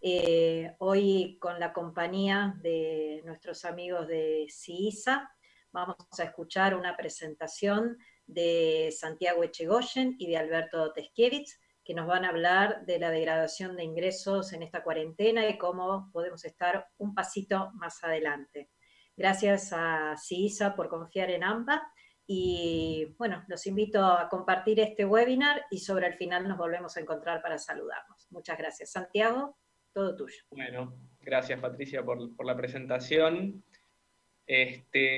Hoy con la compañía de nuestros amigos de CIISA vamos a escuchar una presentación de Santiago Echegoyen y de Alberto Teskiewicz, que nos van a hablar de la degradación de ingresos en esta cuarentena y cómo podemos estar un pasito más adelante. Gracias a CIISA por confiar en AMBA y bueno, los invito a compartir este webinar y sobre el final nos volvemos a encontrar para saludarnos. Muchas gracias. Santiago, todo tuyo. Bueno, gracias Patricia por la presentación.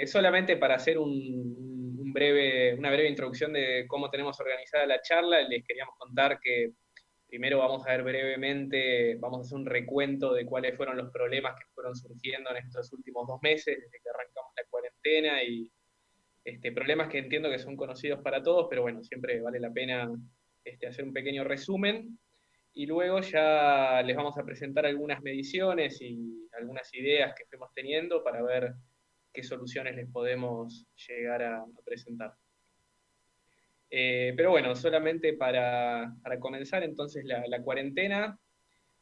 Solamente para hacer una breve introducción de cómo tenemos organizada la charla, les queríamos contar que primero vamos a ver brevemente, vamos a hacer un recuento de cuáles fueron los problemas que fueron surgiendo en estos últimos 2 meses, desde que arrancamos la cuarentena, y problemas que entiendo que son conocidos para todos, pero bueno, siempre vale la pena hacer un pequeño resumen. Y luego ya les vamos a presentar algunas mediciones y algunas ideas que fuimos teniendo para ver qué soluciones les podemos llegar a presentar. Pero bueno, solamente para comenzar entonces la cuarentena,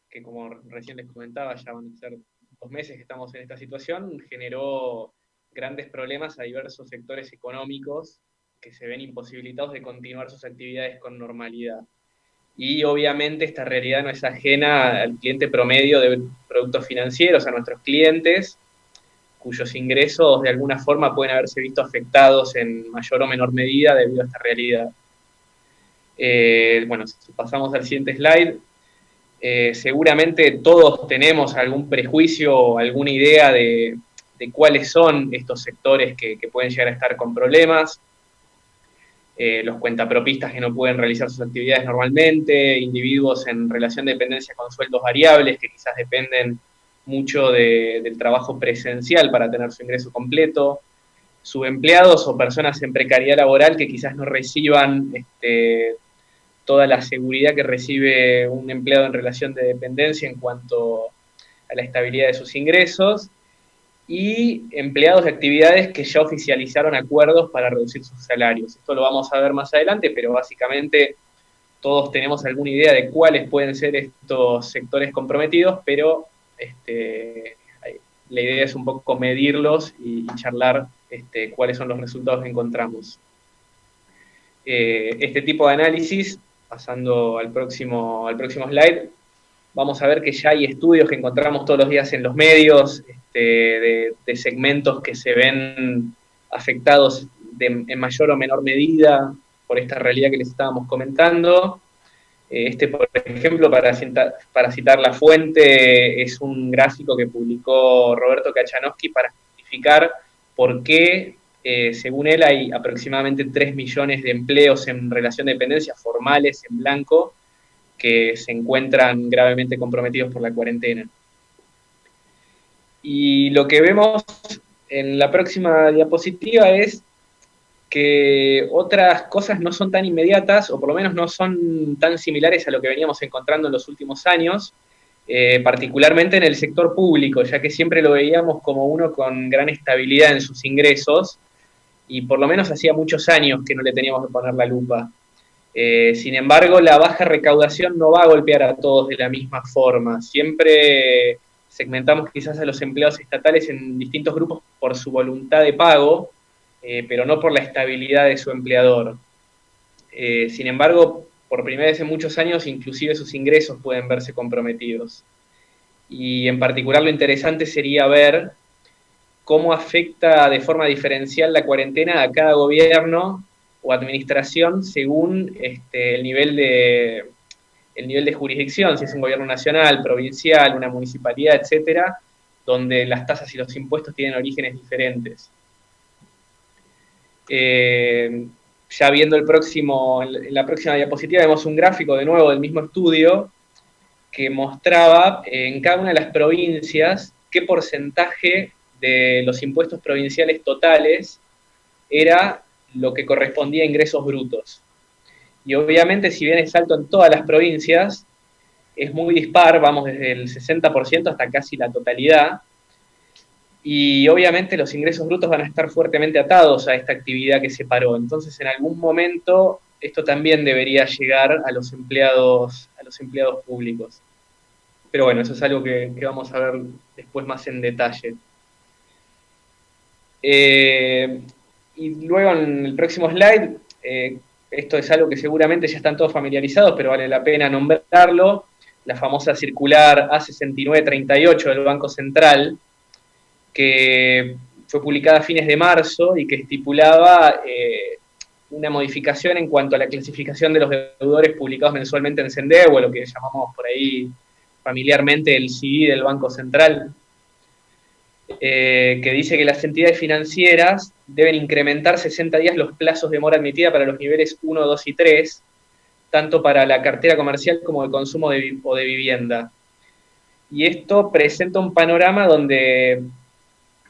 que como recién les comentaba, ya van a ser 2 meses que estamos en esta situación, generó grandes problemas a diversos sectores económicos que se ven imposibilitados de continuar sus actividades con normalidad. Y obviamente esta realidad no es ajena al cliente promedio de productos financieros, a nuestros clientes, cuyos ingresos de alguna forma pueden haberse visto afectados en mayor o menor medida debido a esta realidad. Bueno, si pasamos al siguiente slide, seguramente todos tenemos algún prejuicio o alguna idea de cuáles son estos sectores que pueden llegar a estar con problemas. Los cuentapropistas que no pueden realizar sus actividades normalmente, individuos en relación de dependencia con sueldos variables que quizás dependen mucho del trabajo presencial para tener su ingreso completo, subempleados o personas en precariedad laboral que quizás no reciban toda la seguridad que recibe un empleado en relación de dependencia en cuanto a la estabilidad de sus ingresos, y empleados de actividades que ya oficializaron acuerdos para reducir sus salarios. Esto lo vamos a ver más adelante, pero básicamente todos tenemos alguna idea de cuáles pueden ser estos sectores comprometidos, pero la idea es un poco medirlos y charlar cuáles son los resultados que encontramos. Este tipo de análisis, pasando al próximo slide, vamos a ver que ya hay estudios que encontramos todos los días en los medios, de segmentos que se ven afectados en mayor o menor medida por esta realidad que les estábamos comentando. Por ejemplo, para citar la fuente, es un gráfico que publicó Roberto Kachanowski para justificar por qué, según él, hay aproximadamente 3 millones de empleos en relación de dependencia formales en blanco que se encuentran gravemente comprometidos por la cuarentena. Y lo que vemos en la próxima diapositiva es que otras cosas no son tan inmediatas, o por lo menos no son tan similares a lo que veníamos encontrando en los últimos años, particularmente en el sector público, ya que siempre lo veíamos como uno con gran estabilidad en sus ingresos, y por lo menos hacía muchos años que no le teníamos que poner la lupa. Sin embargo, la baja recaudación no va a golpear a todos de la misma forma. Siempre segmentamos quizás a los empleados estatales en distintos grupos por su voluntad de pago, pero no por la estabilidad de su empleador. Sin embargo, por primera vez en muchos años, inclusive sus ingresos pueden verse comprometidos. Y en particular lo interesante sería ver cómo afecta de forma diferencial la cuarentena a cada gobierno o administración según el nivel de jurisdicción, si es un gobierno nacional, provincial, una municipalidad, etcétera, donde las tasas y los impuestos tienen orígenes diferentes. Ya viendo en la próxima diapositiva vemos un gráfico de nuevo del mismo estudio que mostraba en cada una de las provincias qué porcentaje de los impuestos provinciales totales era lo que correspondía a ingresos brutos. Y obviamente, si bien es alto en todas las provincias, es muy dispar, vamos desde el 60% hasta casi la totalidad, y obviamente los ingresos brutos van a estar fuertemente atados a esta actividad que se paró. Entonces, en algún momento, esto también debería llegar a los empleados públicos. pero bueno, eso es algo que vamos a ver después más en detalle. Y luego en el próximo slide, esto es algo que seguramente ya están todos familiarizados, pero vale la pena nombrarlo, la famosa circular A6938 del Banco Central, que fue publicada a fines de marzo y que estipulaba una modificación en cuanto a la clasificación de los deudores publicados mensualmente en CENDEU, o lo que llamamos por ahí familiarmente el CD del Banco Central, que dice que las entidades financieras deben incrementar 60 días los plazos de mora admitida para los niveles 1, 2 y 3, tanto para la cartera comercial como de consumo o de vivienda. Y esto presenta un panorama donde,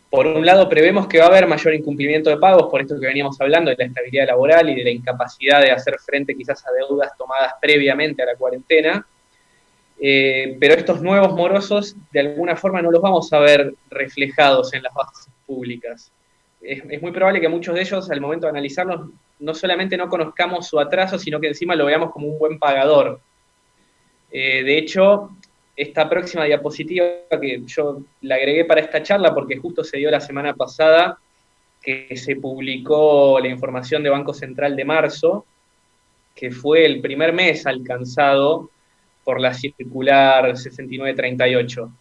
por un lado, prevemos que va a haber mayor incumplimiento de pagos, por esto que veníamos hablando, de la estabilidad laboral y de la incapacidad de hacer frente quizás a deudas tomadas previamente a la cuarentena, pero estos nuevos morosos de alguna forma no los vamos a ver reflejados en las bases públicas. Es muy probable que muchos de ellos, al momento de analizarlos, no solamente no conozcamos su atraso, sino que encima lo veamos como un buen pagador. De hecho, esta próxima diapositiva, que yo la agregué para esta charla porque justo se dio la semana pasada que se publicó la información de Banco Central de marzo, que fue el primer mes alcanzado por la circular 6938.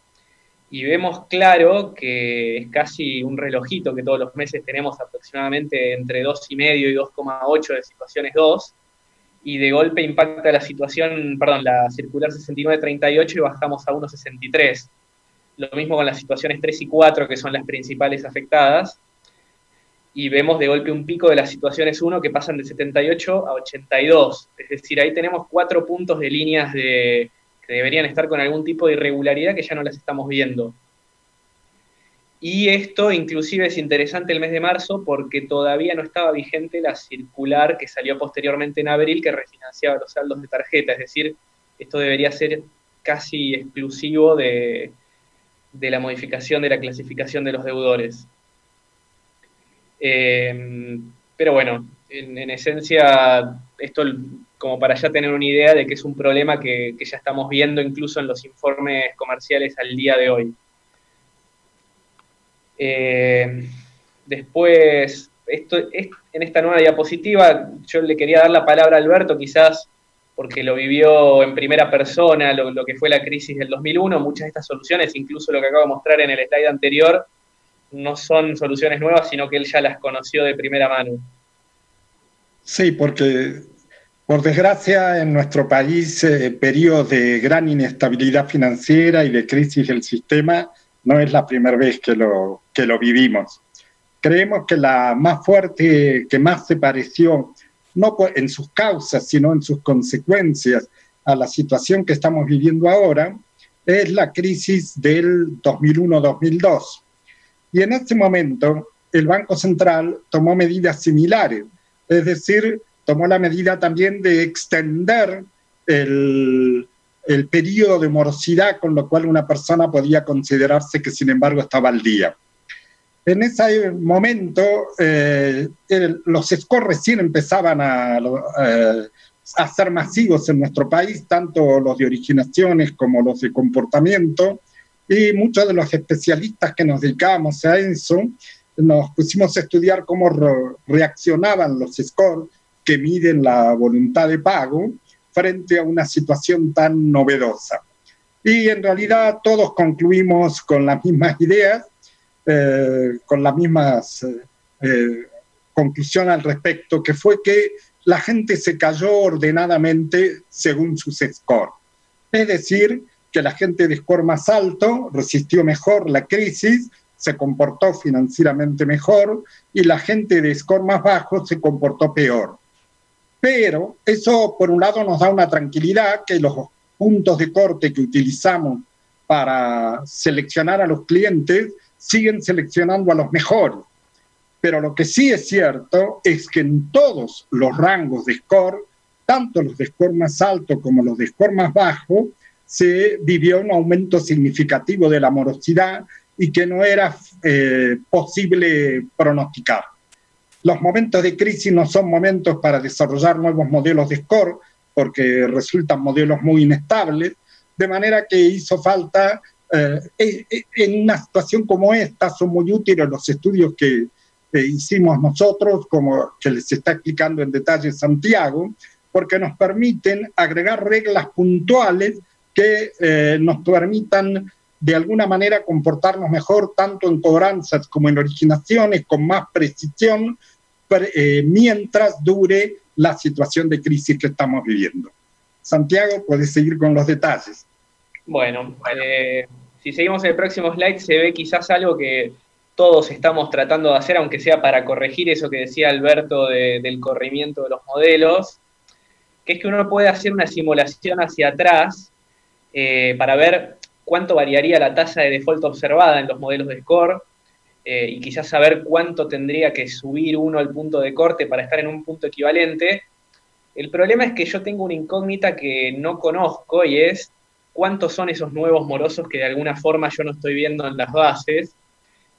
Y vemos claro que es casi un relojito que todos los meses tenemos aproximadamente entre 2,5 y 2,8 de situaciones 2, y de golpe impacta la circular 6938 y bajamos a 1,63. Lo mismo con las situaciones 3 y 4, que son las principales afectadas, y vemos de golpe un pico de las situaciones 1 que pasan de 78 a 82. Es decir, ahí tenemos 4 puntos de líneas que deberían estar con algún tipo de irregularidad que ya no las estamos viendo. Y esto inclusive es interesante el mes de marzo porque todavía no estaba vigente la circular que salió posteriormente en abril que refinanciaba los saldos de tarjeta. Es decir, esto debería ser casi exclusivo de la modificación de la clasificación de los deudores. Pero bueno, en esencia, esto como para ya tener una idea de que es un problema que ya estamos viendo incluso en los informes comerciales al día de hoy. Después, en esta nueva diapositiva, yo le quería dar la palabra a Alberto, quizás porque lo vivió en primera persona, lo que fue la crisis del 2001, muchas de estas soluciones, incluso lo que acabo de mostrar en el slide anterior, no son soluciones nuevas, sino que él ya las conoció de primera mano. Sí, porque por desgracia en nuestro país periodos de gran inestabilidad financiera y de crisis del sistema no es la primera vez que lo vivimos. Creemos que la más fuerte, que más se pareció, no en sus causas, sino en sus consecuencias a la situación que estamos viviendo ahora, es la crisis del 2001-2002. Y en ese momento el Banco Central tomó medidas similares, es decir, tomó la medida también de extender el periodo de morosidad, con lo cual una persona podía considerarse que sin embargo estaba al día. En ese momento los scores recién empezaban a ser masivos en nuestro país, tanto los de originaciones como los de comportamiento, y muchos de los especialistas que nos dedicábamos a eso nos pusimos a estudiar cómo reaccionaban los scores que miden la voluntad de pago frente a una situación tan novedosa. Y en realidad todos concluimos con las mismas ideas, con las mismas conclusiones al respecto, que fue que la gente se cayó ordenadamente según sus scores. Es decir, que la gente de score más alto resistió mejor la crisis, se comportó financieramente mejor, y la gente de score más bajo se comportó peor. Pero eso, por un lado, nos da una tranquilidad, que los puntos de corte que utilizamos para seleccionar a los clientes siguen seleccionando a los mejores. Pero lo que sí es cierto es que en todos los rangos de score, tanto los de score más alto como los de score más bajo, se vivió un aumento significativo de la morosidad y que no era posible pronosticar. Los momentos de crisis no son momentos para desarrollar nuevos modelos de score, porque resultan modelos muy inestables, de manera que hizo falta, en una situación como esta, son muy útiles los estudios que hicimos nosotros, como que les está explicando en detalle Santiago, porque nos permiten agregar reglas puntuales que nos permitan de alguna manera comportarnos mejor, tanto en cobranzas como en originaciones, con más precisión, mientras dure la situación de crisis que estamos viviendo. Santiago, puedes seguir con los detalles. Bueno, si seguimos en el próximo slide, se ve quizás algo que todos estamos tratando de hacer, aunque sea para corregir eso que decía Alberto del corrimiento de los modelos, que es que uno puede hacer una simulación hacia atrás para ver cuánto variaría la tasa de default observada en los modelos de score, y quizás saber cuánto tendría que subir uno al punto de corte para estar en un punto equivalente. El problema es que yo tengo una incógnita que no conozco, y es cuántos son esos nuevos morosos que de alguna forma yo no estoy viendo en las bases.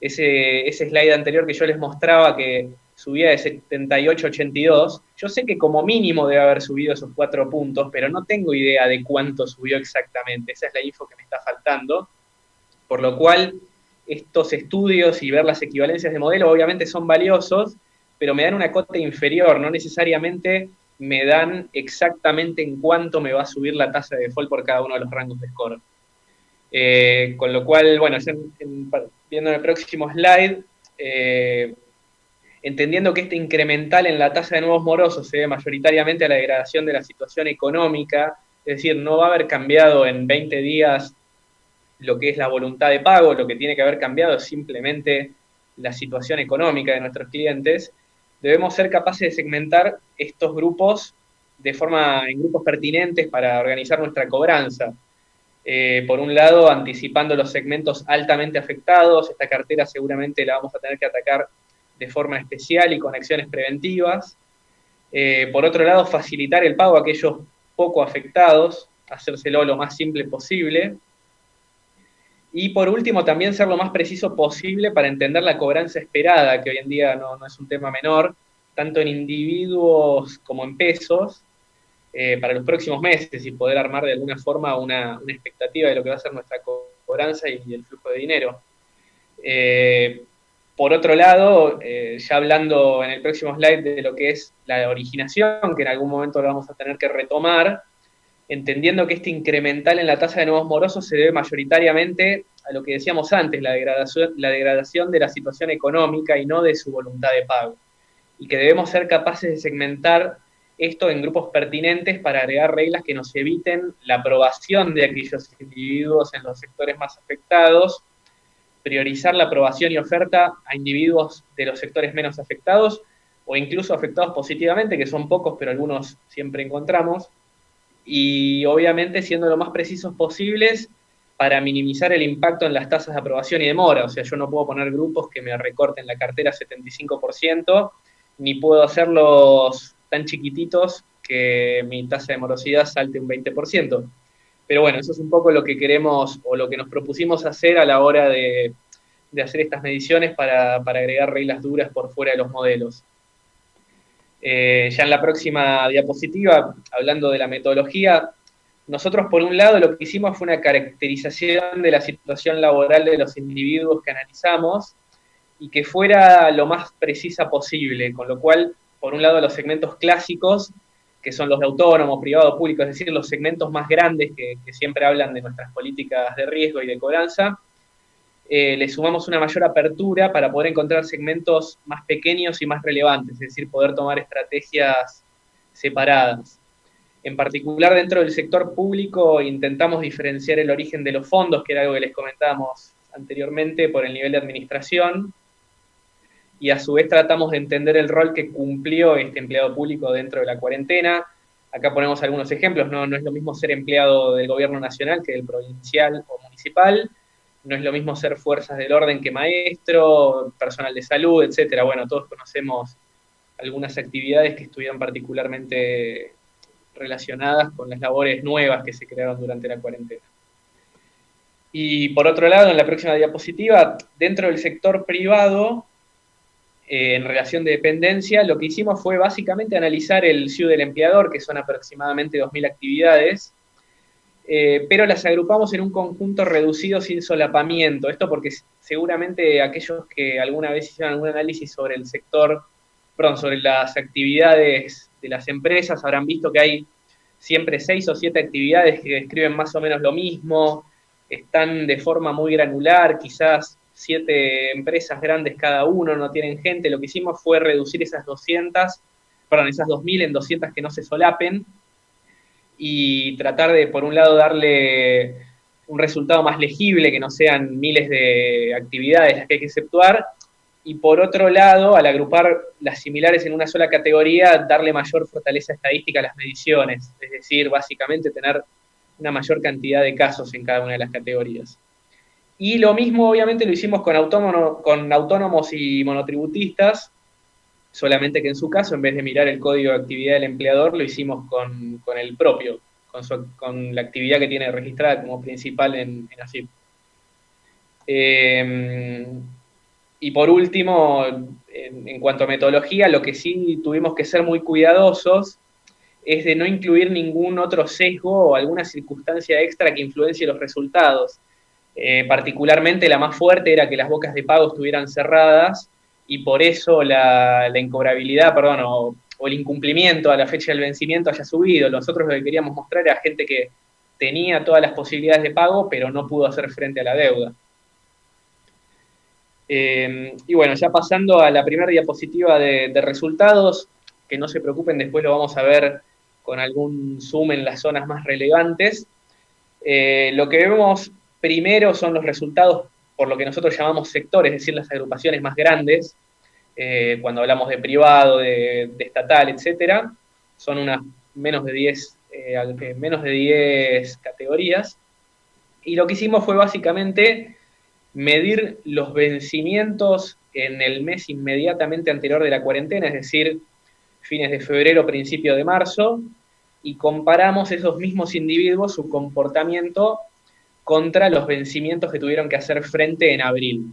Ese slide anterior que yo les mostraba que subía de 78 a 82, yo sé que como mínimo debe haber subido esos 4 puntos, pero no tengo idea de cuánto subió exactamente. Esa es la info que me está faltando, por lo cual estos estudios y ver las equivalencias de modelo obviamente son valiosos, pero me dan una cota inferior, no necesariamente me dan exactamente en cuánto me va a subir la tasa de default por cada uno de los rangos de score. Con lo cual, bueno, viendo en el próximo slide, entendiendo que este incremental en la tasa de nuevos morosos se debe mayoritariamente a la degradación de la situación económica, es decir, no va a haber cambiado en 20 días lo que es la voluntad de pago, lo que tiene que haber cambiado es simplemente la situación económica de nuestros clientes. Debemos ser capaces de segmentar estos grupos en grupos pertinentes para organizar nuestra cobranza. Por un lado, anticipando los segmentos altamente afectados, esta cartera seguramente la vamos a tener que atacar de forma especial y con acciones preventivas. Por otro lado, facilitar el pago a aquellos poco afectados, hacérselo lo más simple posible. Y por último, también ser lo más preciso posible para entender la cobranza esperada, que hoy en día no es un tema menor, tanto en individuos como en pesos, para los próximos meses, y poder armar de alguna forma una expectativa de lo que va a ser nuestra cobranza y el flujo de dinero. Por otro lado, ya hablando en el próximo slide de lo que es la originación, que en algún momento lo vamos a tener que retomar, entendiendo que este incremental en la tasa de nuevos morosos se debe mayoritariamente a lo que decíamos antes, la degradación de la situación económica y no de su voluntad de pago. Y que debemos ser capaces de segmentar esto en grupos pertinentes para agregar reglas que nos eviten la aprobación de aquellos individuos en los sectores más afectados, priorizar la aprobación y oferta a individuos de los sectores menos afectados, o incluso afectados positivamente, que son pocos, pero algunos siempre encontramos, y obviamente siendo lo más precisos posibles para minimizar el impacto en las tasas de aprobación y demora. O sea, yo no puedo poner grupos que me recorten la cartera 75%, ni puedo hacerlos tan chiquititos que mi tasa de morosidad salte un 20%. Pero bueno, eso es un poco lo que queremos o lo que nos propusimos hacer a la hora de hacer estas mediciones para agregar reglas duras por fuera de los modelos. Ya en la próxima diapositiva, hablando de la metodología, nosotros por un lado lo que hicimos fue una caracterización de la situación laboral de los individuos que analizamos y que fuera lo más precisa posible, con lo cual, por un lado, los segmentos clásicos, que son los de autónomo, privado, público, es decir, los segmentos más grandes que siempre hablan de nuestras políticas de riesgo y de cobranza, le sumamos una mayor apertura para poder encontrar segmentos más pequeños y más relevantes, es decir, poder tomar estrategias separadas. En particular, dentro del sector público, intentamos diferenciar el origen de los fondos, que era algo que les comentábamos anteriormente, por el nivel de administración, y a su vez tratamos de entender el rol que cumplió este empleado público dentro de la cuarentena. Acá ponemos algunos ejemplos, no es lo mismo ser empleado del gobierno nacional que del provincial o municipal, no es lo mismo ser fuerzas del orden que maestro, personal de salud, etcétera. Bueno, todos conocemos algunas actividades que estuvieron particularmente relacionadas con las labores nuevas que se crearon durante la cuarentena. Y por otro lado, en la próxima diapositiva, dentro del sector privado, en relación de dependencia, lo que hicimos fue básicamente analizar el SIU del empleador, que son aproximadamente 2.000 actividades, pero las agrupamos en un conjunto reducido sin solapamiento. Esto porque seguramente aquellos que alguna vez hicieron algún análisis sobre el sector, perdón, sobre las actividades de las empresas, habrán visto que hay siempre 6 o 7 actividades que describen más o menos lo mismo, están de forma muy granular, quizás 7 empresas grandes cada uno, no tienen gente. Lo que hicimos fue reducir esas 2.000 en 200 que no se solapen, y tratar de, por un lado, darle un resultado más legible, que no sean miles de actividades las que hay que exceptuar, y por otro lado, al agrupar las similares en una sola categoría, darle mayor fortaleza estadística a las mediciones, es decir, básicamente tener una mayor cantidad de casos en cada una de las categorías. Y lo mismo, obviamente, lo hicimos con autónomos y monotributistas, solamente que en su caso, en vez de mirar el código de actividad del empleador, lo hicimos con el propio, con la actividad que tiene registrada como principal en AFIP. Y por último, en cuanto a metodología, lo que sí tuvimos que ser muy cuidadosos es de no incluir ningún otro sesgo o alguna circunstancia extra que influencie los resultados. Particularmente la más fuerte era que las bocas de pago estuvieran cerradas, y por eso la incobrabilidad, perdón, o el incumplimiento a la fecha del vencimiento haya subido. Nosotros lo que queríamos mostrar era gente que tenía todas las posibilidades de pago, pero no pudo hacer frente a la deuda. Y bueno, ya pasando a la primera diapositiva de resultados, que no se preocupen, después lo vamos a ver con algún zoom en las zonas más relevantes. Lo que vemos primero son los resultados por lo que nosotros llamamos sectores, es decir, las agrupaciones más grandes, cuando hablamos de privado, de estatal, etcétera, son unas menos de 10 categorías, y lo que hicimos fue básicamente medir los vencimientos en el mes inmediatamente anterior de la cuarentena, es decir, fines de febrero, principio de marzo, y comparamos esos mismos individuos, su comportamiento contra los vencimientos que tuvieron que hacer frente en abril.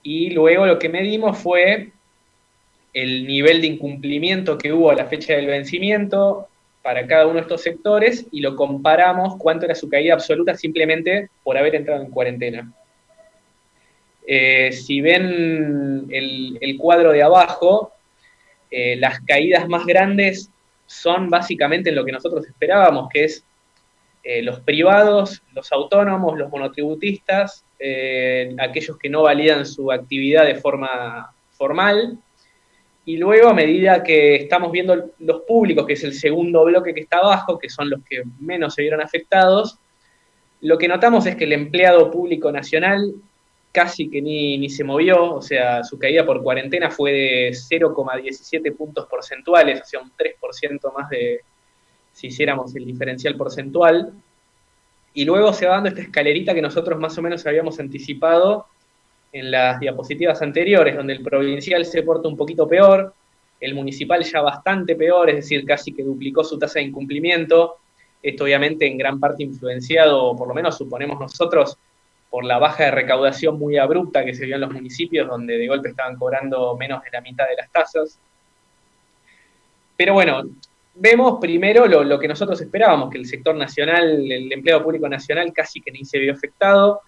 Y luego lo que medimos fue el nivel de incumplimiento que hubo a la fecha del vencimiento para cada uno de estos sectores, y lo comparamos cuánto era su caída absoluta simplemente por haber entrado en cuarentena. Si ven el cuadro de abajo, las caídas más grandes son básicamente lo que nosotros esperábamos, que es los privados, los autónomos, los monotributistas, aquellos que no validan su actividad de forma formal, y luego a medida que estamos viendo los públicos, que es el segundo bloque que está abajo, que son los que menos se vieron afectados, lo que notamos es que el empleado público nacional casi que ni se movió, o sea, su caída por cuarentena fue de 0,17 puntos porcentuales, o sea, un 3% más de si hiciéramos el diferencial porcentual, y luego se va dando esta escalerita que nosotros más o menos habíamos anticipado en las diapositivas anteriores, donde el provincial se porta un poquito peor, el municipal ya bastante peor, es decir, casi que duplicó su tasa de incumplimiento. Esto obviamente en gran parte influenciado, o por lo menos suponemos nosotros, por la baja de recaudación muy abrupta que se vio en los municipios, donde de golpe estaban cobrando menos de la mitad de las tasas. Pero bueno, vemos primero lo que nosotros esperábamos, que el sector nacional, el empleo público nacional casi que ni se vio afectado,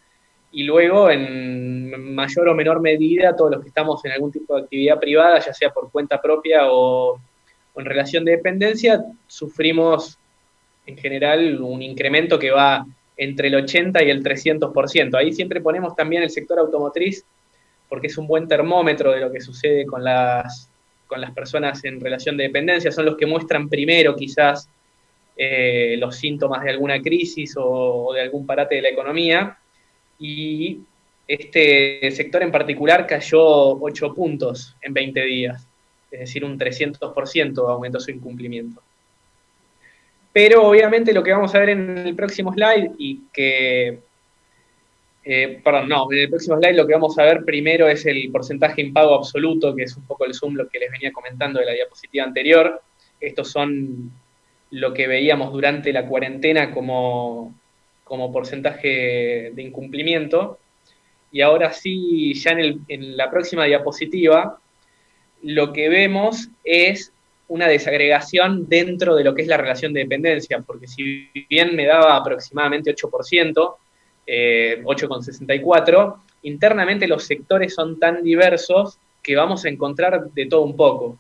y luego en mayor o menor medida todos los que estamos en algún tipo de actividad privada, ya sea por cuenta propia o en relación de dependencia, sufrimos en general un incremento que va entre el 80 y el 300%. Ahí siempre ponemos también el sector automotriz, porque es un buen termómetro de lo que sucede con las personas en relación de dependencia, son los que muestran primero quizás los síntomas de alguna crisis o de algún parate de la economía, y este sector en particular cayó 8 puntos en 20 días, es decir, un 300% aumentó su incumplimiento. Pero obviamente lo que vamos a ver en el próximo slide, en el próximo slide lo que vamos a ver primero es el porcentaje impago absoluto, que es un poco el zoom lo que les venía comentando de la diapositiva anterior. Estos son lo que veíamos durante la cuarentena como porcentaje de incumplimiento. Y ahora sí, ya en la próxima diapositiva, lo que vemos es una desagregación dentro de lo que es la relación de dependencia, porque si bien me daba aproximadamente 8%, 8,64, internamente los sectores son tan diversos que vamos a encontrar de todo un poco.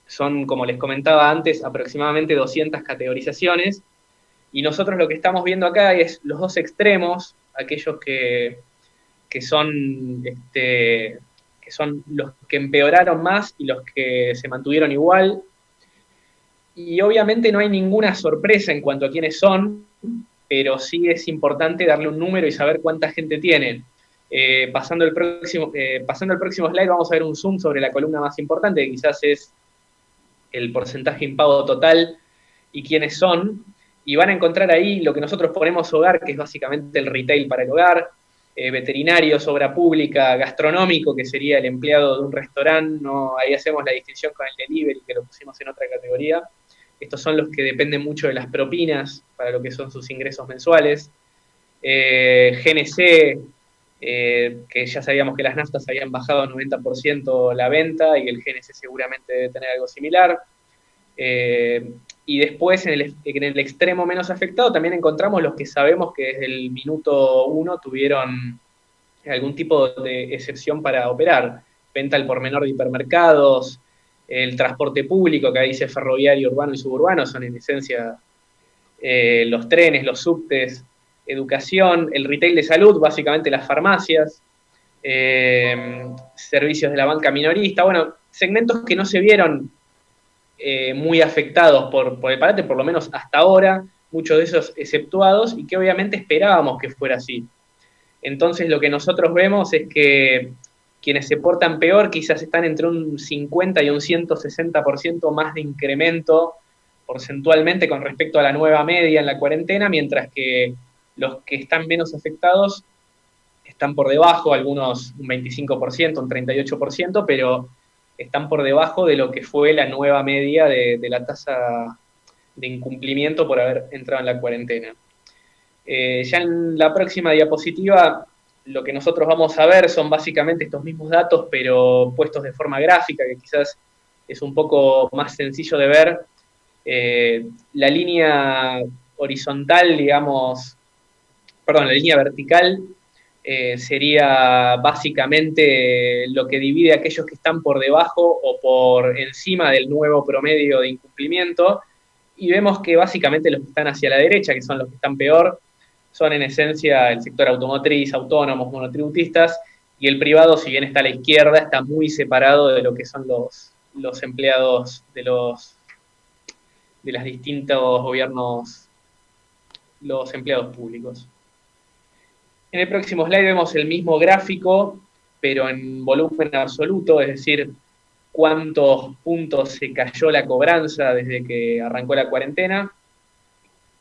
Son, como les comentaba antes, aproximadamente 200 categorizaciones, y nosotros lo que estamos viendo acá es los dos extremos, aquellos que son los que empeoraron más y los que se mantuvieron igual. Y obviamente no hay ninguna sorpresa en cuanto a quiénes son, pero sí es importante darle un número y saber cuánta gente tienen. Pasando al próximo slide, vamos a ver un zoom sobre la columna más importante, que quizás es el porcentaje impago total y quiénes son. Y van a encontrar ahí lo que nosotros ponemos hogar, que es básicamente el retail para el hogar, veterinarios, obra pública, gastronómico, que sería el empleado de un restaurante, no, ahí hacemos la distinción con el delivery, que lo pusimos en otra categoría. Estos son los que dependen mucho de las propinas para lo que son sus ingresos mensuales. GNC, que ya sabíamos que las naftas habían bajado 90% la venta y el GNC seguramente debe tener algo similar. Y después, en el extremo menos afectado, también encontramos los que sabemos que desde el minuto 1 tuvieron algún tipo de excepción para operar. Venta al por menor de hipermercados, el transporte público, que ahí dice ferroviario, urbano y suburbano, son en esencia los trenes, los subtes, educación, el retail de salud, básicamente las farmacias, servicios de la banca minorista, bueno, segmentos que no se vieron muy afectados por el parate, por lo menos hasta ahora, muchos de esos exceptuados, y que obviamente esperábamos que fuera así. Entonces lo que nosotros vemos es que quienes se portan peor quizás están entre un 50 y un 160% más de incremento porcentualmente con respecto a la nueva media en la cuarentena, mientras que los que están menos afectados están por debajo, algunos un 25%, un 38%, pero están por debajo de lo que fue la nueva media de la tasa de incumplimiento por haber entrado en la cuarentena. Ya en la próxima diapositiva lo que nosotros vamos a ver son básicamente estos mismos datos, pero puestos de forma gráfica, que quizás es un poco más sencillo de ver. La línea horizontal, digamos, perdón, la línea vertical sería básicamente lo que divide a aquellos que están por debajo o por encima del nuevo promedio de incumplimiento, y vemos que básicamente los que están hacia la derecha, que son los que están peor, son en esencia el sector automotriz, autónomos, monotributistas, y el privado, si bien está a la izquierda, está muy separado de lo que son los empleados de los distintos gobiernos, los empleados públicos. En el próximo slide vemos el mismo gráfico, pero en volumen absoluto, es decir, cuántos puntos se cayó la cobranza desde que arrancó la cuarentena,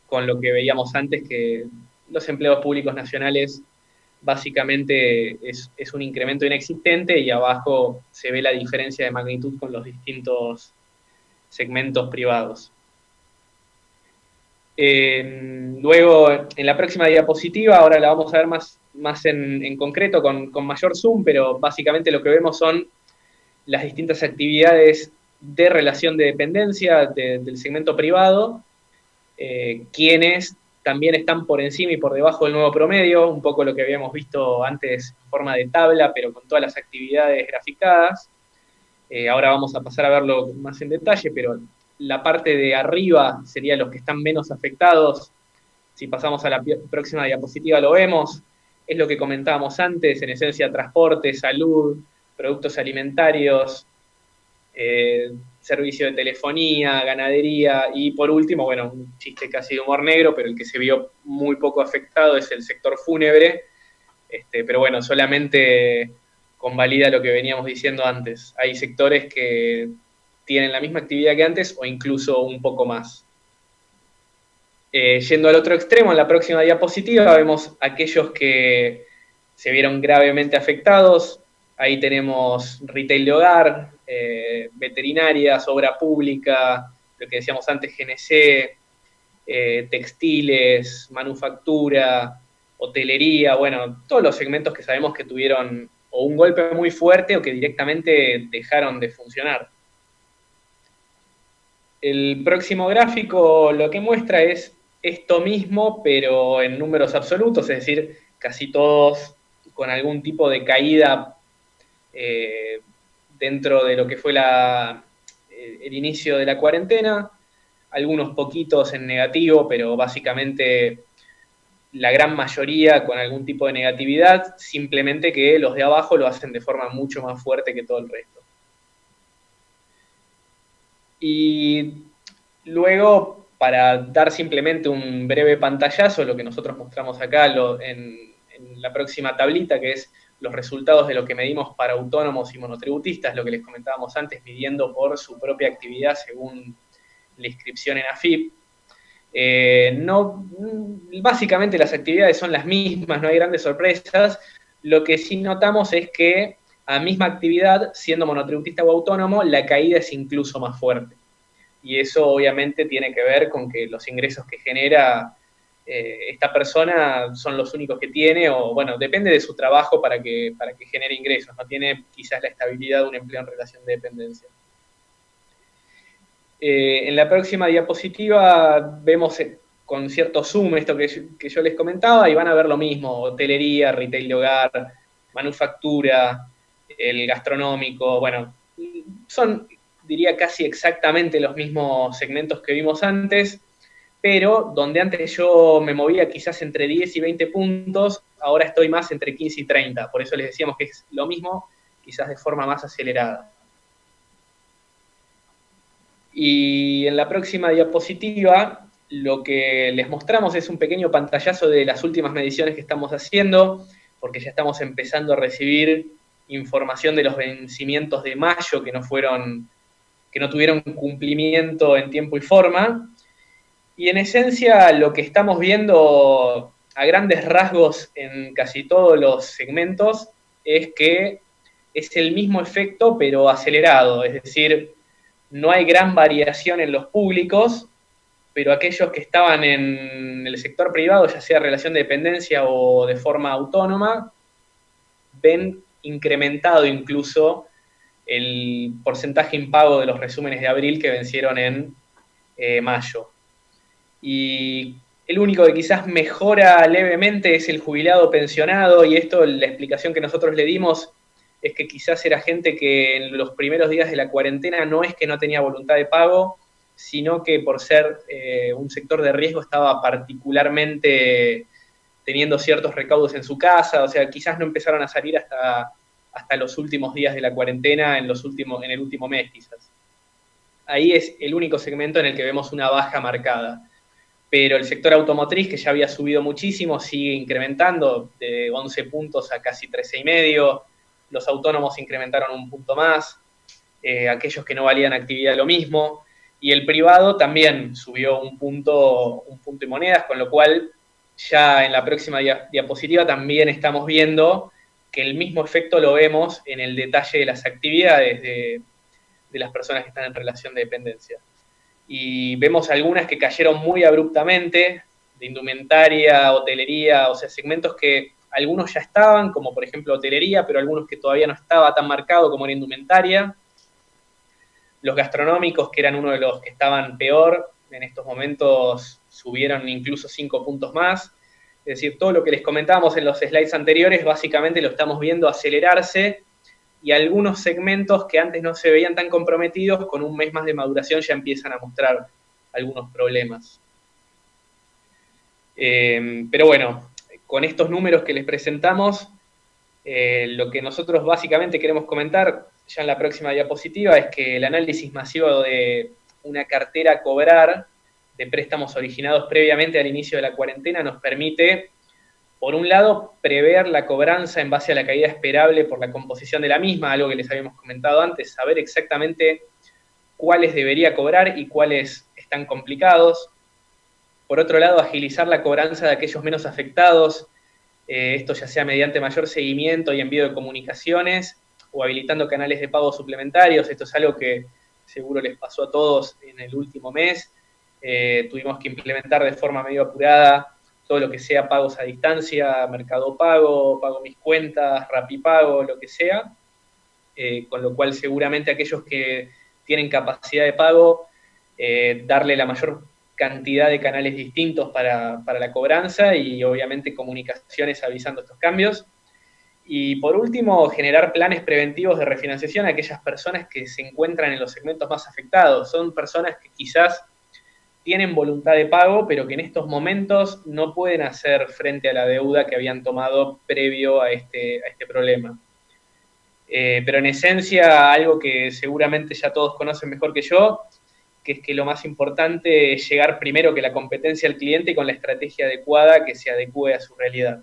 con lo que veíamos antes, que los empleados públicos nacionales básicamente es un incremento inexistente, y abajo se ve la diferencia de magnitud con los distintos segmentos privados. Luego, en la próxima diapositiva, ahora la vamos a ver más en concreto, con mayor zoom, pero básicamente lo que vemos son las distintas actividades de relación de dependencia del segmento privado, quienes también están por encima y por debajo del nuevo promedio, un poco lo que habíamos visto antes en forma de tabla, pero con todas las actividades graficadas. Ahora vamos a pasar a verlo más en detalle, pero la parte de arriba sería los que están menos afectados. Si pasamos a la próxima diapositiva lo vemos. Es lo que comentábamos antes, en esencia transporte, salud, productos alimentarios, servicio de telefonía, ganadería, y por último, bueno, un chiste casi de humor negro, pero el que se vio muy poco afectado es el sector fúnebre, pero bueno, solamente convalida lo que veníamos diciendo antes. Hay sectores que tienen la misma actividad que antes o incluso un poco más. Yendo al otro extremo, en la próxima diapositiva vemos aquellos que se vieron gravemente afectados. Ahí tenemos retail de hogar, veterinarias, obra pública, lo que decíamos antes, GNC, textiles, manufactura, hotelería, bueno, todos los segmentos que sabemos que tuvieron o un golpe muy fuerte o que directamente dejaron de funcionar. El próximo gráfico lo que muestra es esto mismo, pero en números absolutos, es decir, casi todos con algún tipo de caída dentro de lo que fue el inicio de la cuarentena, algunos poquitos en negativo, pero básicamente la gran mayoría con algún tipo de negatividad, simplemente que los de abajo lo hacen de forma mucho más fuerte que todo el resto. Y luego, para dar simplemente un breve pantallazo, lo que nosotros mostramos acá en la próxima tablita, que es los resultados de lo que medimos para autónomos y monotributistas, lo que les comentábamos antes, midiendo por su propia actividad según la inscripción en AFIP. Básicamente las actividades son las mismas, no hay grandes sorpresas. Lo que sí notamos es que a misma actividad, siendo monotributista o autónomo, la caída es incluso más fuerte. Y eso obviamente tiene que ver con que los ingresos que genera esta persona son los únicos que tiene, o bueno, depende de su trabajo para que genere ingresos, no tiene quizás la estabilidad de un empleo en relación de dependencia. En la próxima diapositiva vemos con cierto zoom esto que yo les comentaba, y van a ver lo mismo: hotelería, retail de hogar, manufactura, el gastronómico. Bueno, son, diría, casi exactamente los mismos segmentos que vimos antes, pero donde antes yo me movía quizás entre 10 y 20 puntos, ahora estoy más entre 15 y 30, por eso les decíamos que es lo mismo, quizás de forma más acelerada. Y en la próxima diapositiva lo que les mostramos es un pequeño pantallazo de las últimas mediciones que estamos haciendo, porque ya estamos empezando a recibir información de los vencimientos de mayo que no tuvieron cumplimiento en tiempo y forma. Y en esencia lo que estamos viendo a grandes rasgos en casi todos los segmentos es que es el mismo efecto pero acelerado, es decir, no hay gran variación en los públicos, pero aquellos que estaban en el sector privado, ya sea relación de dependencia o de forma autónoma, ven incrementado incluso el porcentaje impago de los resúmenes de abril que vencieron en mayo. Y el único que quizás mejora levemente es el jubilado pensionado, y esto, la explicación que nosotros le dimos, es que quizás era gente que en los primeros días de la cuarentena no es que no tenía voluntad de pago, sino que por ser un sector de riesgo estaba particularmente teniendo ciertos recaudos en su casa, o sea, quizás no empezaron a salir hasta los últimos días de la cuarentena, en el último mes quizás. Ahí es el único segmento en el que vemos una baja marcada. Pero el sector automotriz, que ya había subido muchísimo, sigue incrementando de 11 puntos a casi 13,5. Los autónomos incrementaron un punto más, aquellos que no valían actividad lo mismo, y el privado también subió un punto y monedas, con lo cual ya en la próxima diapositiva también estamos viendo que el mismo efecto lo vemos en el detalle de las actividades de las personas que están en relación de dependencia. Y vemos algunas que cayeron muy abruptamente, de indumentaria, hotelería, o sea, segmentos que algunos ya estaban, como por ejemplo hotelería, pero algunos que todavía no estaba tan marcado como en indumentaria. Los gastronómicos, que eran uno de los que estaban peor, en estos momentos subieron incluso 5 puntos más. Es decir, todo lo que les comentábamos en los slides anteriores, básicamente lo estamos viendo acelerarse, y algunos segmentos que antes no se veían tan comprometidos, con un mes más de maduración ya empiezan a mostrar algunos problemas. Pero bueno, con estos números que les presentamos, lo que nosotros básicamente queremos comentar ya en la próxima diapositiva es que el análisis masivo de una cartera a cobrar de préstamos originados previamente al inicio de la cuarentena nos permite, por un lado, prever la cobranza en base a la caída esperable por la composición de la misma, algo que les habíamos comentado antes, saber exactamente cuáles debería cobrar y cuáles están complicados. Por otro lado, agilizar la cobranza de aquellos menos afectados, esto ya sea mediante mayor seguimiento y envío de comunicaciones o habilitando canales de pago suplementarios. Esto es algo que seguro les pasó a todos en el último mes. Tuvimos que implementar de forma medio apurada todo lo que sea pagos a distancia, Mercado Pago, Pago Mis Cuentas, Rapipago, lo que sea, con lo cual seguramente aquellos que tienen capacidad de pago darle la mayor cantidad de canales distintos para la cobranza y obviamente comunicaciones avisando estos cambios. Y por último, generar planes preventivos de refinanciación a aquellas personas que se encuentran en los segmentos más afectados. Son personas que quizás tienen voluntad de pago, pero que en estos momentos no pueden hacer frente a la deuda que habían tomado previo a este problema. Pero en esencia, algo que seguramente ya todos conocen mejor que yo, que es que lo más importante es llegar primero que la competencia al cliente y con la estrategia adecuada que se adecue a su realidad.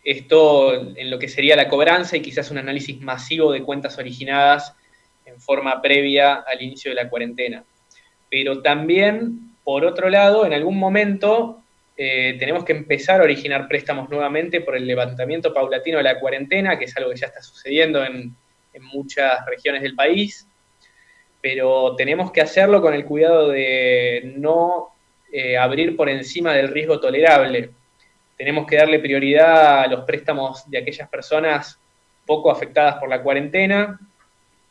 Esto en lo que sería la cobranza y quizás un análisis masivo de cuentas originadas en forma previa al inicio de la cuarentena. Pero también, por otro lado, en algún momento tenemos que empezar a originar préstamos nuevamente por el levantamiento paulatino de la cuarentena, que es algo que ya está sucediendo en muchas regiones del país, pero tenemos que hacerlo con el cuidado de no abrir por encima del riesgo tolerable. Tenemos que darle prioridad a los préstamos de aquellas personas poco afectadas por la cuarentena,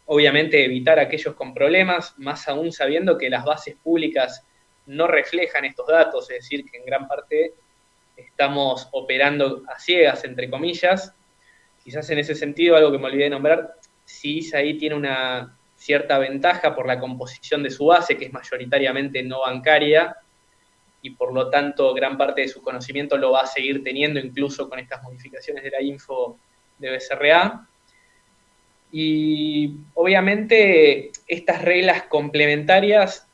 obviamente evitar aquellos con problemas, más aún sabiendo que las bases públicas no reflejan estos datos, es decir, que en gran parte estamos operando a ciegas, entre comillas. Quizás en ese sentido, algo que me olvidé de nombrar, CISA ahí tiene una cierta ventaja por la composición de su base, que es mayoritariamente no bancaria, y por lo tanto gran parte de su conocimiento lo va a seguir teniendo, incluso con estas modificaciones de la info de BCRA. Y obviamente estas reglas complementarias,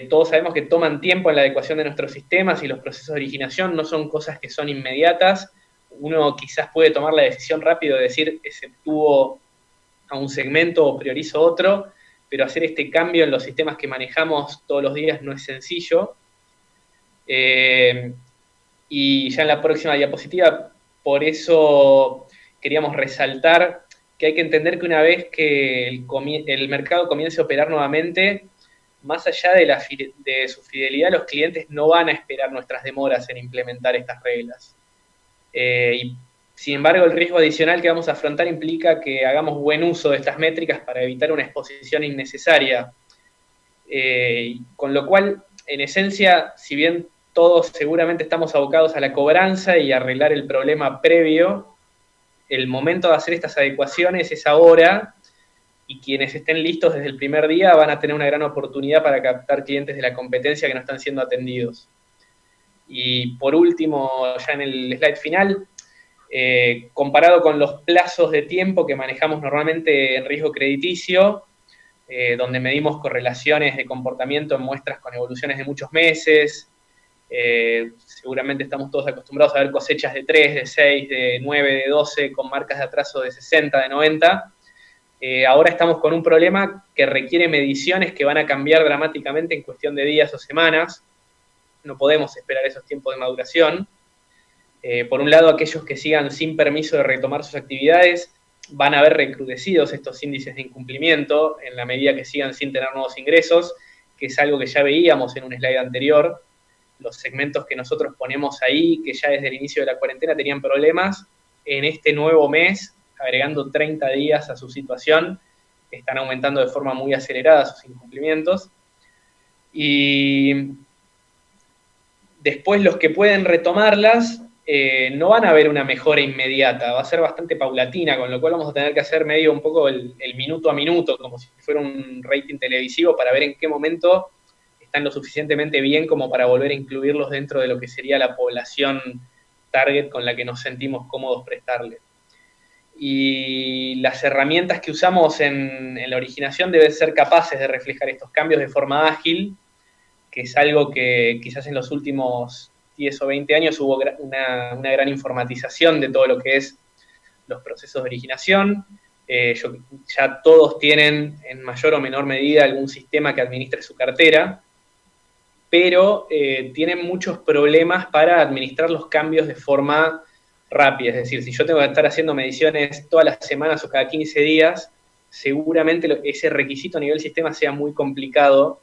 todos sabemos que toman tiempo en la adecuación de nuestros sistemas y los procesos de originación no son cosas que son inmediatas. Uno quizás puede tomar la decisión rápido de decir, exceptúo a un segmento o priorizo otro, pero hacer este cambio en los sistemas que manejamos todos los días no es sencillo. Y ya en la próxima diapositiva, por eso queríamos resaltar que hay que entender que una vez que el mercado comience a operar nuevamente, más allá de su fidelidad, los clientes no van a esperar nuestras demoras en implementar estas reglas. Y sin embargo, el riesgo adicional que vamos a afrontar implica que hagamos buen uso de estas métricas para evitar una exposición innecesaria. Con lo cual, en esencia, si bien todos seguramente estamos abocados a la cobranza y a arreglar el problema previo, el momento de hacer estas adecuaciones es ahora, y quienes estén listos desde el primer día van a tener una gran oportunidad para captar clientes de la competencia que no están siendo atendidos. Y por último, ya en el slide final, comparado con los plazos de tiempo que manejamos normalmente en riesgo crediticio, donde medimos correlaciones de comportamiento en muestras con evoluciones de muchos meses, seguramente estamos todos acostumbrados a ver cosechas de 3, de 6, de 9, de 12, con marcas de atraso de 60, de 90. Ahora estamos con un problema que requiere mediciones que van a cambiar dramáticamente en cuestión de días o semanas. No podemos esperar esos tiempos de maduración. Por un lado, aquellos que sigan sin permiso de retomar sus actividades van a ver recrudecidos estos índices de incumplimiento en la medida que sigan sin tener nuevos ingresos, que es algo que ya veíamos en un slide anterior. Los segmentos que nosotros ponemos ahí, que ya desde el inicio de la cuarentena tenían problemas, en este nuevo mes, agregando 30 días a su situación, están aumentando de forma muy acelerada sus incumplimientos. Y después los que pueden retomarlas no van a ver una mejora inmediata, va a ser bastante paulatina, con lo cual vamos a tener que hacer medio un poco el minuto a minuto, como si fuera un rating televisivo, para ver en qué momento están lo suficientemente bien como para volver a incluirlos dentro de lo que sería la población target con la que nos sentimos cómodos prestarle. Y las herramientas que usamos en la originación deben ser capaces de reflejar estos cambios de forma ágil, que es algo que quizás en los últimos 10 o 20 años hubo una gran informatización de todo lo que es los procesos de originación. Ya todos tienen en mayor o menor medida algún sistema que administre su cartera, pero tienen muchos problemas para administrar los cambios de forma rápida. Es decir, si yo tengo que estar haciendo mediciones todas las semanas o cada 15 días, seguramente ese requisito a nivel sistema sea muy complicado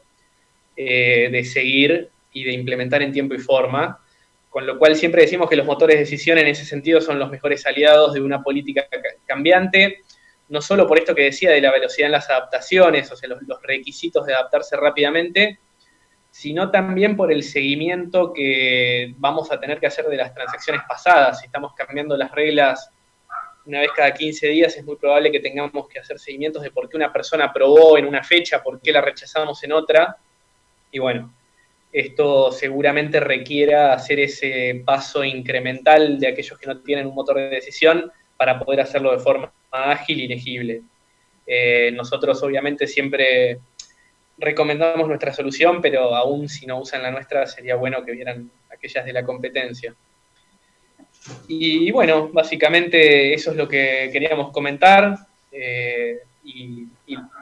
de seguir y de implementar en tiempo y forma, con lo cual siempre decimos que los motores de decisión en ese sentido son los mejores aliados de una política cambiante. no solo por esto que decía de la velocidad en las adaptaciones, o sea, los requisitos de adaptarse rápidamente, sino también por el seguimiento que vamos a tener que hacer de las transacciones pasadas. Si estamos cambiando las reglas una vez cada 15 días, es muy probable que tengamos que hacer seguimientos de por qué una persona aprobó en una fecha, por qué la rechazamos en otra, y bueno, esto seguramente requiera hacer ese paso incremental de aquellos que no tienen un motor de decisión para poder hacerlo de forma ágil y legible. Nosotros obviamente siempre recomendamos nuestra solución, pero aún si no usan la nuestra, sería bueno que vieran aquellas de la competencia. Y bueno, básicamente eso es lo que queríamos comentar, y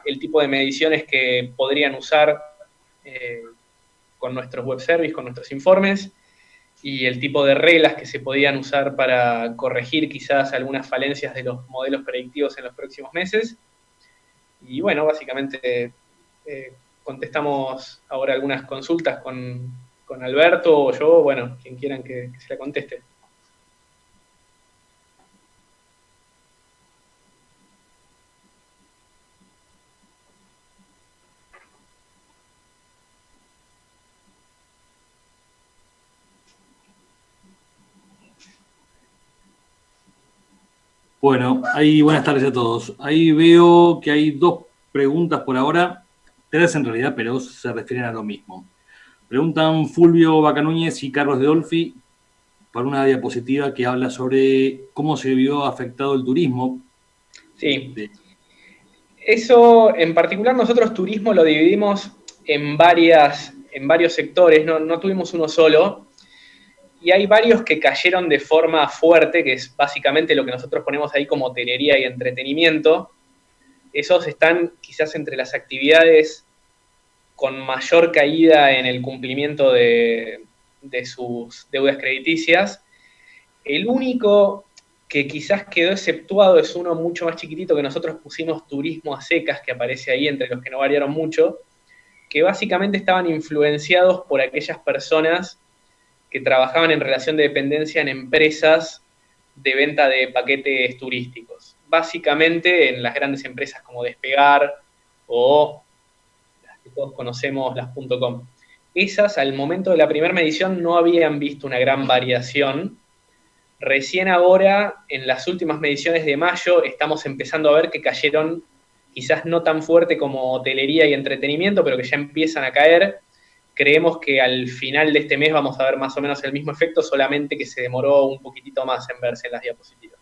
el tipo de mediciones que podrían usar con nuestros web service, con nuestros informes, y el tipo de reglas que se podían usar para corregir quizás algunas falencias de los modelos predictivos en los próximos meses. Y bueno, básicamente contestamos ahora algunas consultas con Alberto o yo, bueno, quien quieran que se la conteste. Bueno, buenas tardes a todos. Ahí veo que hay 2 preguntas por ahora, 3 en realidad, pero se refieren a lo mismo. Preguntan Fulvio Bacanúñez y Carlos de Olfi para una diapositiva que habla sobre cómo se vio afectado el turismo. Sí. Eso, en particular, nosotros turismo lo dividimos en varios sectores, no tuvimos uno solo. Y hay varios que cayeron de forma fuerte, que es básicamente lo que nosotros ponemos ahí como hotelería y entretenimiento. Esos están quizás entre las actividades con mayor caída en el cumplimiento de sus deudas crediticias. El único que quizás quedó exceptuado es uno mucho más chiquitito que nosotros pusimos turismo a secas, que aparece ahí entre los que no variaron mucho, que básicamente estaban influenciados por aquellas personas que trabajaban en relación de dependencia en empresas de venta de paquetes turísticos. Básicamente en las grandes empresas como Despegar o las que todos conocemos, las .com. Esas, al momento de la primera medición, no habían visto una gran variación. Recién ahora, en las últimas mediciones de mayo, estamos empezando a ver que cayeron, quizás no tan fuerte como hotelería y entretenimiento, pero que ya empiezan a caer. Creemos que al final de este mes vamos a ver más o menos el mismo efecto, solamente que se demoró un poquitito más en verse en las diapositivas.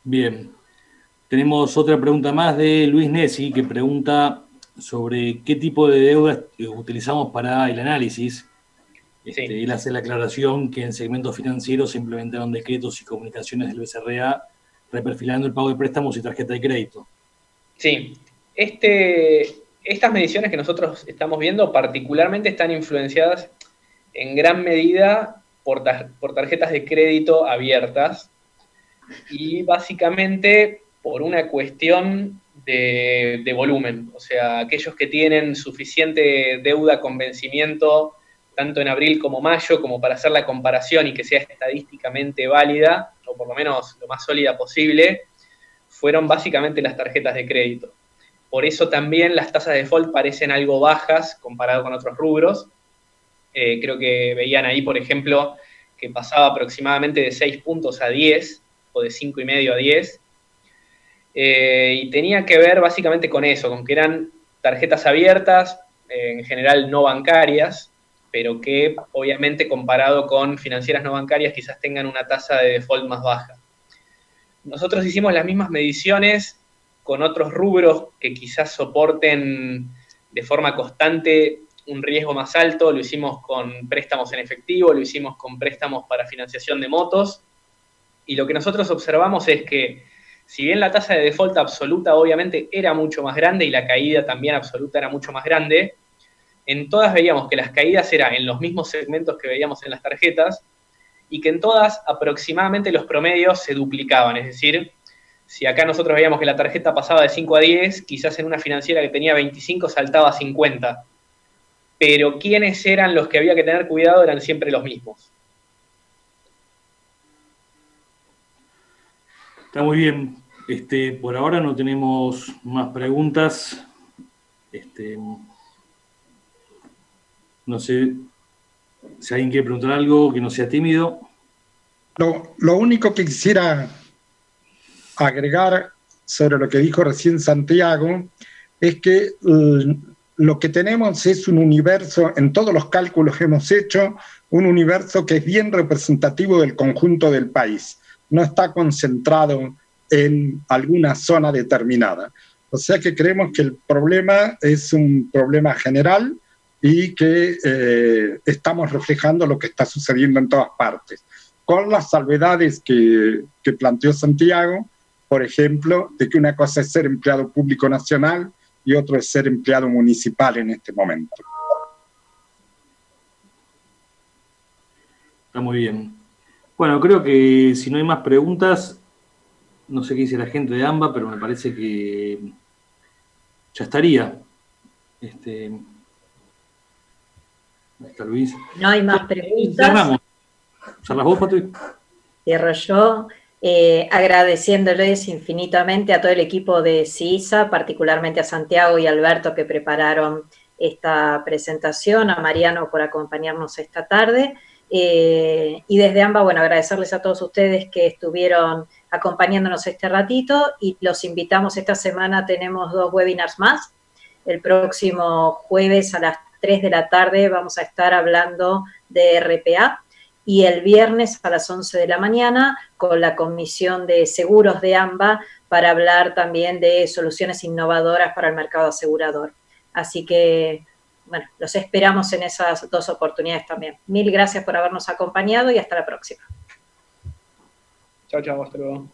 Bien. Tenemos otra pregunta más de Luis Nessi, que pregunta sobre qué tipo de deudas utilizamos para el análisis. Sí. Él hace la aclaración que en segmentos financieros se implementaron decretos y comunicaciones del BCRA reperfilando el pago de préstamos y tarjeta de crédito. Sí. Estas mediciones que nosotros estamos viendo particularmente están influenciadas en gran medida por tarjetas de crédito abiertas y básicamente por una cuestión de volumen. O sea, aquellos que tienen suficiente deuda con vencimiento tanto en abril como mayo como para hacer la comparación y que sea estadísticamente válida, o por lo menos lo más sólida posible, fueron básicamente las tarjetas de crédito. Por eso también las tasas de default parecen algo bajas comparado con otros rubros. Creo que veían ahí, por ejemplo, que pasaba aproximadamente de 6 puntos a 10, o de 5,5 a 10. Y tenía que ver básicamente con eso, con que eran tarjetas abiertas, en general no bancarias, pero que obviamente comparado con financieras no bancarias quizás tengan una tasa de default más baja. Nosotros hicimos las mismas mediciones con otros rubros que quizás soporten de forma constante un riesgo más alto. Lo hicimos con préstamos en efectivo, lo hicimos con préstamos para financiación de motos, y lo que nosotros observamos es que si bien la tasa de default absoluta obviamente era mucho más grande y la caída también absoluta era mucho más grande, en todas veíamos que las caídas eran en los mismos segmentos que veíamos en las tarjetas y que en todas aproximadamente los promedios se duplicaban, es decir, si acá nosotros veíamos que la tarjeta pasaba de 5 a 10, quizás en una financiera que tenía 25 saltaba a 50. Pero quiénes eran los que había que tener cuidado eran siempre los mismos. Está muy bien. Por ahora no tenemos más preguntas. No sé si alguien quiere preguntar algo que no sea tímido. Lo único que quisiera agregar sobre lo que dijo recién Santiago es que lo que tenemos es un universo, en todos los cálculos que hemos hecho, un universo que es bien representativo del conjunto del país. No está concentrado en alguna zona determinada. O sea que creemos que el problema es un problema general y que estamos reflejando lo que está sucediendo en todas partes, con las salvedades que planteó Santiago, por ejemplo, de que una cosa es ser empleado público nacional y otro es ser empleado municipal en este momento. Está muy bien. Bueno, creo que si no hay más preguntas, no sé qué dice la gente de AMBA, pero me parece que ya estaría. Ahí está Luis. No hay más preguntas. Cerramos. ¿Cerras vos, Patri? Cierro yo, agradeciéndoles infinitamente a todo el equipo de CISA, particularmente a Santiago y Alberto que prepararon esta presentación, a Mariano por acompañarnos esta tarde, y desde AMBA, bueno, agradecerles a todos ustedes que estuvieron acompañándonos este ratito y los invitamos. Esta semana tenemos 2 webinars más. El próximo jueves a las 3 de la tarde vamos a estar hablando de RPA, y el viernes a las 11 de la mañana con la Comisión de Seguros de AMBA para hablar también de soluciones innovadoras para el mercado asegurador. Así que, bueno, los esperamos en esas 2 oportunidades también. Mil gracias por habernos acompañado y hasta la próxima. Chao, chao, hasta luego.